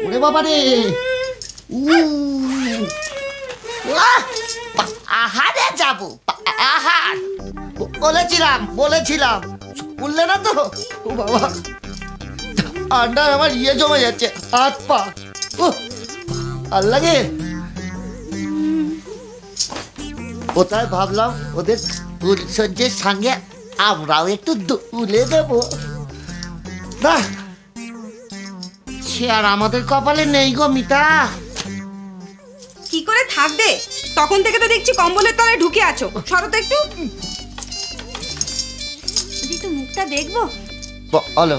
ওরে বাবা রে, আহারে যাবো, আহার বলেছিলাম শুনলে না তো? ও বাবা, ঠান্ডায় আমার জমে যাচ্ছে, হাত পা আর লাগে। কোথায় ভাবলাম ওদের ফুলসজ্জের সঙ্গে আমরাও একটু দুলে দেবো, না সে আর আমাদের কপালে নেই গো মিতা। কি করে থাকবে? তখন থেকে তো দেখছি কম্বলের তলায় ঢুকে আছো। সরো তো একটু, মুখটা দেখবো। বলো।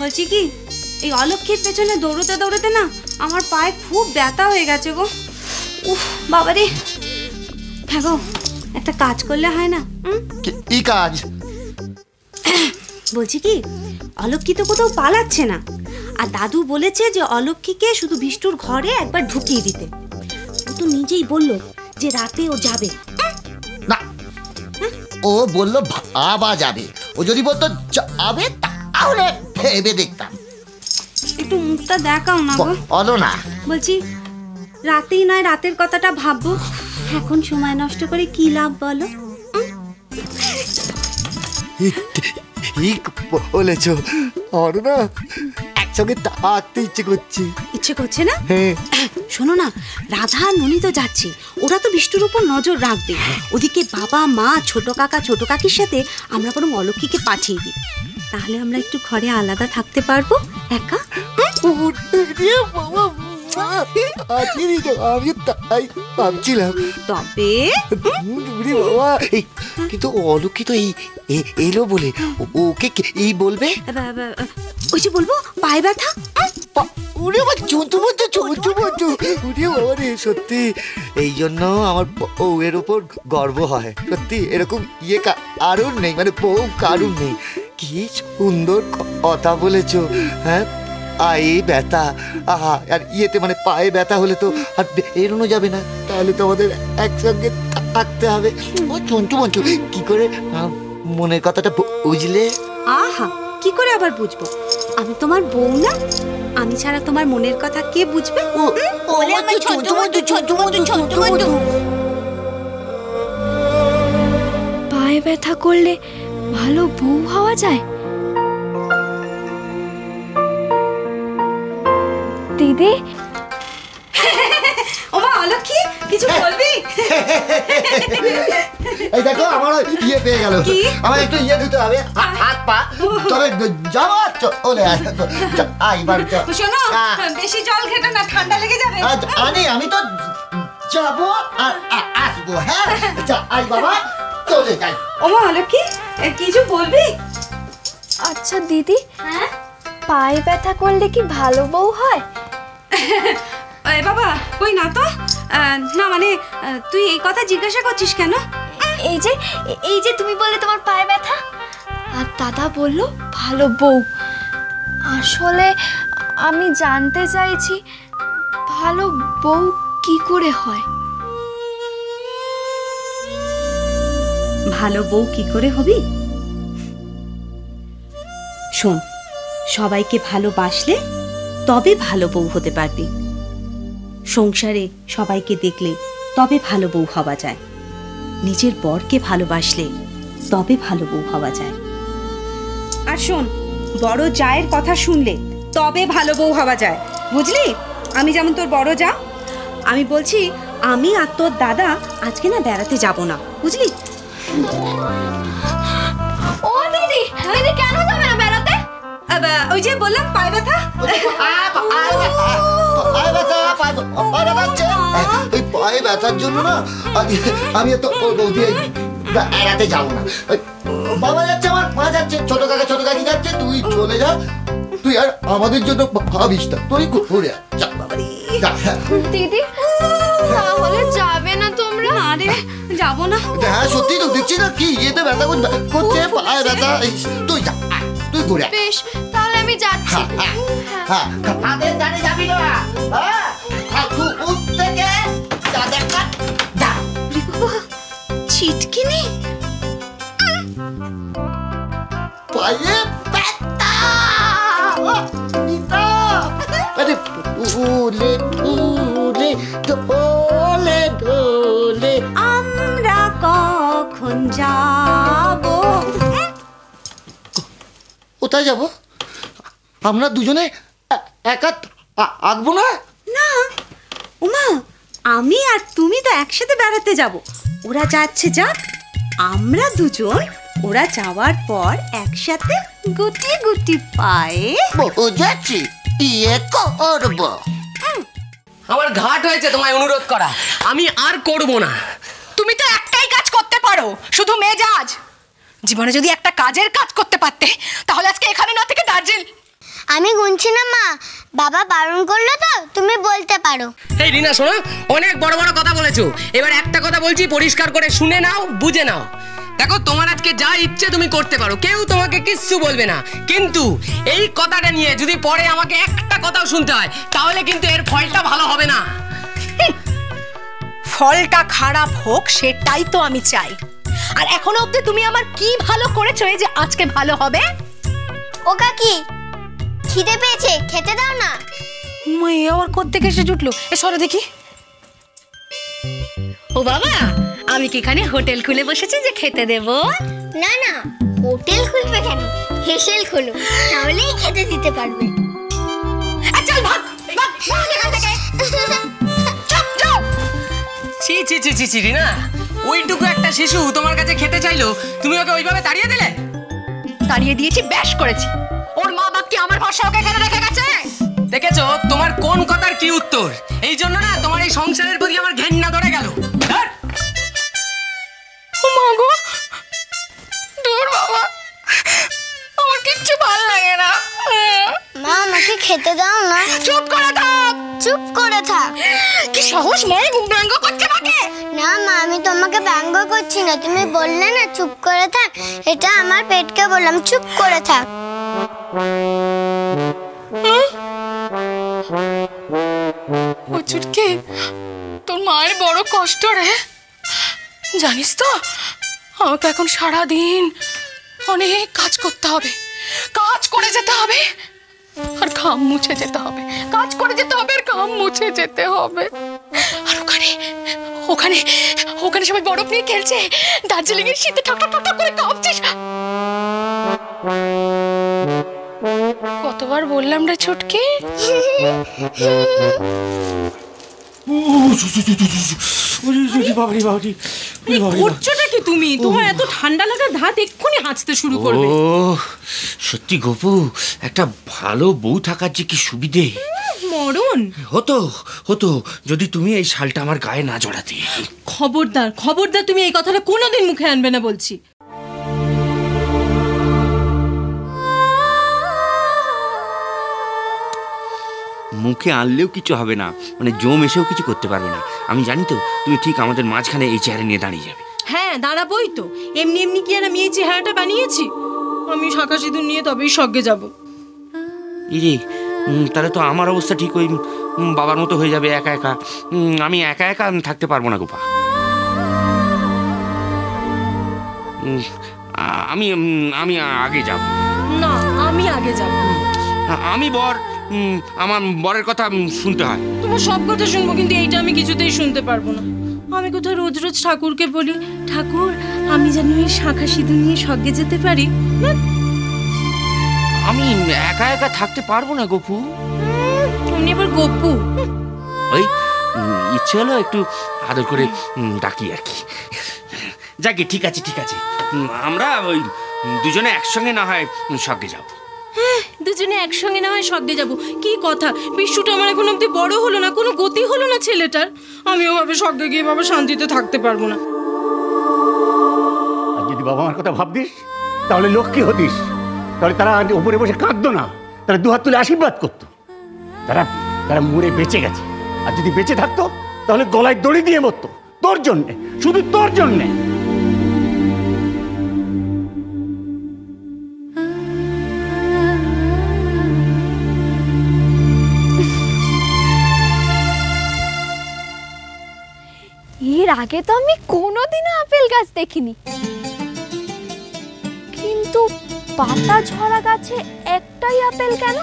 বলছি কি, এই অলক্ষীর পেছনে দৌড়তে দৌড়তে না আমার পায়ে খুব ব্যথা হয়ে গেছে গো। উফ বাবা রে। হ্যাঁ গো, একটা কাজ করলে হয় না? কি কাজ? বলছি কি, অলক্ষী তো কোথাও পালাচ্ছে না, আর দাদু বলেছে যে অলক্ষীকে শুধু বিষ্টুর ঘরে একবার ঢুকিয়ে দিতে। ও তো নিজেই বললো যে রাতে ও যাবে। না, ও বললো ভাবা যাবে। ও যদি বলতো যাবে তাহলে ভেবে দেখতাম। একটু মুখটা দেখাও না গো। বলো না। বলছি রাতেই নয়, রাতের কথাটা ভাববো। এখন সময় নষ্ট করে কি লাভ বলো? ঠিক বলেছো, আমার না একসঙ্গে থাকতে ইচ্ছে করছে না? শোনো না, রাধা আর ননি তো যাচ্ছে, ওরা তো বিষ্টুর উপর নজর রাখবে। ওদিকে বাবা মা ছোট কাকা ছোট কাকির সাথে আমরা বরং অলক্ষীকে পাঠিয়ে দিই, তাহলে আমরা একটু ঘরে আলাদা থাকতে পারবো একা। আমি তাই ভাবছিলাম। তবে কিন্তু অলক্ষী তো এলো বলে ওকে এই বলবে। ওই যে বলবো পায়ে ব্যথা। সত্যি এই জন্য আমার বউয়ের উপর গর্ব হয়। সত্যি এরকম কারুর নেই, মানে বউ কারুর নেই। কি সুন্দর কথা বলেছো। হ্যাঁ, পায়ে ব্যথা, আহা, আর মানে পায়ে ব্যথা হলে তো আর বেরোনো যাবে না, তাহলে তো আমাদের একসঙ্গে থাকতে হবে। ও চঞ্চু মঞ্চু, কি করে মনের কথাটা বুঝলে? আহা, কি করে আবার বুঝবো? আমি তোমার বউ না? আমি ছাড়া তোমার মনের কথা কে বুঝবে? পায়ে ব্যথা করলে ভালো বউ হওয়া যায়? দিদি, ওমা অলক্ষী, কিছু বলবি? এই দেখো আমার পেয়ে গেল। আমার একটু দিতে হবে, হাত পা। তবে যাবো, চলে শোনো, বেশি জল খেতে না, ঠান্ডা লেগে যাবে। আমি তো যাবো আর আসবো। হ্যাঁ, আই বাবা, চলে যাই। ওমা অলক্ষী, কিছু বলবি? আচ্ছা দিদি, পায়ে ব্যথা করলে কি ভালো বউ হয়? বাবা কই না তো। না মানে তুই এই কথা জিজ্ঞাসা করছিস কেন? এই যে তুমি বললে তোমার পায়ে ব্যথা, আর দাদা বললো ভালো বউ। আসলে আমি জানতে চাইছি ভালো বউ কি করে হয়? ভালো বউ কি করে হবি? শোন, সবাইকে ভালোবাসলে তবে ভালো বউ হতে পারবি। সংসারে সবাইকে দেখলে তবে ভালো বউ হওয়া যায়। নিজের বরকে ভালোবাসলে তবে ভালো বউ হওয়া যায়। আর শোন, বড় জায়ের কথা শুনলে তবে ভালো বউ হওয়া যায়, বুঝলি? আমি যেমন তোর বড় যা, আমি বলছি আমি আর তোর দাদা আজকে না বেড়াতে যাব না, বুঝলি? ও দিদি, দিদি কেন যাবে না বেড়াতে? ওই যে বললাম পায়ে ব্যথা। পায়ে ব্যথার জন্য না আমি তো বেড়াতে যাবো না। বাবা যাচ্ছে, আমার মা যাচ্ছে, ছোট কাকা ছোট কাকি যাচ্ছে, তুই চলে যা। তুই আর আমাদের জন্য ভাবিস না, তুই ঘুরে যা। দিদি, তাহলে যাবে না তোমরা? আরে যাবো না। হ্যাঁ সত্যি তো, দেখছি না কি এতে ব্যথা করছে, পায়ে ব্যথা। তুই যা, তুই ঘুরে। বেশ, তাহলে আমি যাচ্ছি। হ্যাঁ, আমাদের দাঁড়িয়ে যাবি না। ছিটকিনি পায়ে ব্যথা। ফুলে ফুলে ঢোলে ঢোলে আমরা কখন যাব? কোথায় যাব? আমরা দুজনে একা আঁকবো না? না উমা, আমি আর তুমি তো একসাথে বেড়াতে যাব। ওরা যাচ্ছে যাক, আমরা দুজন ওরা যাওয়ার পর একসাথে গুটি গুটি পায়ে বুঝেছি, বিয়ে করবো। আমার ঘাট হয়েছে তোমায় অনুরোধ করা, আমি আর করব না। তুমি তো একটাই কাজ করতে পারো, শুধু মেজাজ। জীবনে যদি একটা কাজের কাজ করতে পারতে তাহলে আজকে এখানে না থেকে দার্জিলিং। আমি গুনছি না মা, বাবা বারণ করলো তো, তুমি বলতে পারো। এই রিনা শোনো, অনেক বড় বড় কথা বলেছো, এবার একটা কথা বলছি, পরিষ্কার করে শুনে নাও, বুঝে নাও। দেখো, তোমার আজকে যা ইচ্ছে তুমি করতে পারো, কেউ তোমাকে কিচ্ছু বলবে না, কিন্তু এই কথাটা নিয়ে যদি পরে আমাকে একটা কথাও শুনতে হয় তাহলে কিন্তু এর ফলটা ভালো হবে না। ফলটা খারাপ হোক সেটাই তো আমি চাই। আর এখনো অবধি তুমি আমার কি ভালো করেছো এই যে আজকে ভালো হবে? ও কাকি, খিদে পেয়েছে, খেতে দাও না। মেয়ে আবার কোত্থেকে এসে জুটলো? এ সরো দেখি। ও বাবা, আমি কি এখানে হোটেল খুলে বসেছি যে খেতে দেব? না না, হোটেল খুলবে কেন, হেসেল খুলো, তাহলেই খেতে দিতে পারবে। চল ভাগ ভাগ ভাগ এখান থেকে। চুপ চুপ। ছি ছি ছি ছি ছি রিনা, ওইটুকু একটা শিশু তোমার কাছে খেতে চাইলো, তুমি ওকে ওইভাবে তাড়িয়ে দিলে? তাড়িয়ে দিয়েছি, ব্যাশ করেছি। ওর মা বাপ কি আমার ভরসা ওকে এখানে রেখে গেছে? দেখেছো তোমার কোন কথার কি উত্তর? এই জন্য না তোমার এই সংসারের প্রতি আমার ঘেন্না ধরে গেল। মা গো, দূর বাবা, আমার কিচ্ছু ভালো লাগে না। মা, আমাকে খেতে দাও না। চুপ করে থাক। চুপ করে থাক। কি সাহস মেয়ে ব্যঙ্গ করছে আমাকে? না মা, আমি তোমাকে ব্যঙ্গ করছি না, তুমি বললে না চুপ করে থাক, এটা আমার পেটকে বললাম, চুপ করে থাক। ও চুটকি, তোর মায়ের বড় কষ্ট রে, জানিস তো? আমাকে এখন সারাদিন অনেক কাজ করতে হবে, কাজ করে যেতে হবে আর ঘাম মুছে যেতে হবে, কাজ করে যেতে হবে আর ঘাম মুছে যেতে হবে। আর ওখানে ওখানে ওখানে সবাই বরফ নিয়ে খেলছে, দার্জিলিং এর শীতে ঠক ঠক ঠক করে কাঁপছিস। কতবার বললাম রে ছুটকি? করছোটা কি তুমি? তোমার এত ঠান্ডা লাগার ধাত এক্ষুনি হাঁচতে শুরু করবে। ও সত্যি গপু, একটা ভালো বউ থাকার যে কি সুবিধে। মরণ হতো হতো যদি তুমি এই শালটা আমার গায়ে না জড়াতে। খবরদার খবরদার, তুমি এই কথাটা কোনোদিন মুখে আনবে না বলছি। মুখে আনলেও কিছু হবে না, মানে জম এসেও কিছু করতে পারবে না। আমি জানি তো তুমি ঠিক আমাদের মাঝখানে এই চেয়ারে নিয়ে দাঁড়িয়ে যাবে। হ্যাঁ দাঁড়াবোই তো, এমনি এমনি কি আর আমি এই চেহারাটা বানিয়েছি? আমি শাঁখা সিঁদুর নিয়ে তবেই স্বর্গে যাব। ইরে, তাহলে তো আমার অবস্থা ঠিক ওই বাবার মতো হয়ে যাবে, একা একা। আমি একা একা থাকতে পারবো না গোপা। আমি আমি আগে যাব না, আমি আগে যাব। আমি বর, আমার বরের কথা শুনতে হয়। তোমার সব কথা শুনবো, কিন্তু এইটা আমি কিছুতেই শুনতে পারবো না। আমি কোথাও রোজ রোজ ঠাকুরকে বলি, ঠাকুর আমি যেন এই শাঁখা সিঁদুর নিয়ে স্বর্গে যেতে পারি। আমি একা একা থাকতে পারবো না গপু। তুমি এবার গপু? ওই ইচ্ছে হলো একটু আদর করে ডাকি আর কি। যাকে ঠিক আছে ঠিক আছে, আমরা ওই দুজনে একসঙ্গে না হয় স্বর্গে যাব। হ্যাঁ, দুজনে একসঙ্গে না হয় স্বর্গে যাব। কি কথা, বিশ্বটা আমার এখন অব্দি বড় হলো না, কোনো গতি হলো না ছেলেটার। আমিও ভাবে স্বর্গে গিয়ে বাবা শান্তিতে থাকতে পারবো না। আর যদি বাবা মার কথা ভাবতিস তাহলে লক্ষ্মী হতিস, তাহলে তারা উপরে বসে কাঁদতো না, তারা দুহাত তুলে আশীর্বাদ করতো। তারা তারা মরে বেঁচে গেছে, আর যদি বেঁচে থাকতো তাহলে গলায় দড়ি দিয়ে মরতো, তোর জন্যে, শুধু তোর জন্যে। এর আগে তো আমি কোনোদিনও আপেল গাছ দেখিনি, কিন্তু পাতা ঝরা গাছে একটাই আপেল কেন?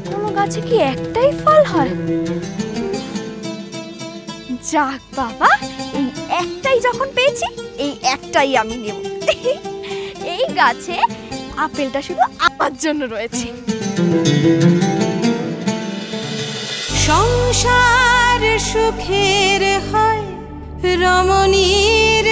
কোনো গাছে কি একটাই ফল হয়? যাক বাবা, এই একটাই যখন পেয়েছি, এই একটাই আমি নেব। এই গাছে আপেলটা শুধু আমার জন্য রয়েছে। সংসার সুখের হয় রমণীর